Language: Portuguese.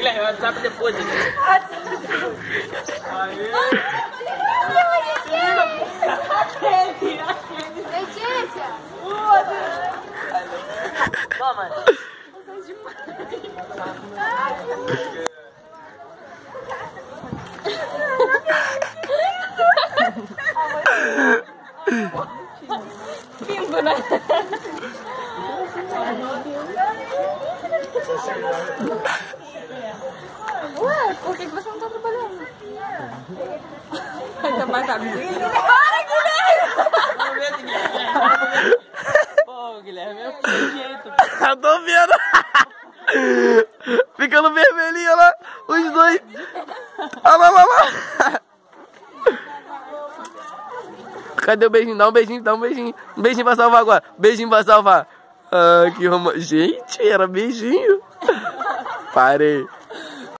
Guilherme, vai WhatsApp depois. Aê! Letícia! Toma! Pimbo, né? Ué, por que você não tá trabalhando? Ainda mais a minha. Para, Guilherme! Pô, Guilherme, eu fiz jeito. Eu tô vendo. Ficando vermelhinho lá, os dois. Olha lá, olha lá. Cadê o beijinho? Dá um beijinho, dá um beijinho. Um beijinho pra salvar agora. Beijinho pra salvar. Ah, que romântico. Gente, era beijinho. Parei.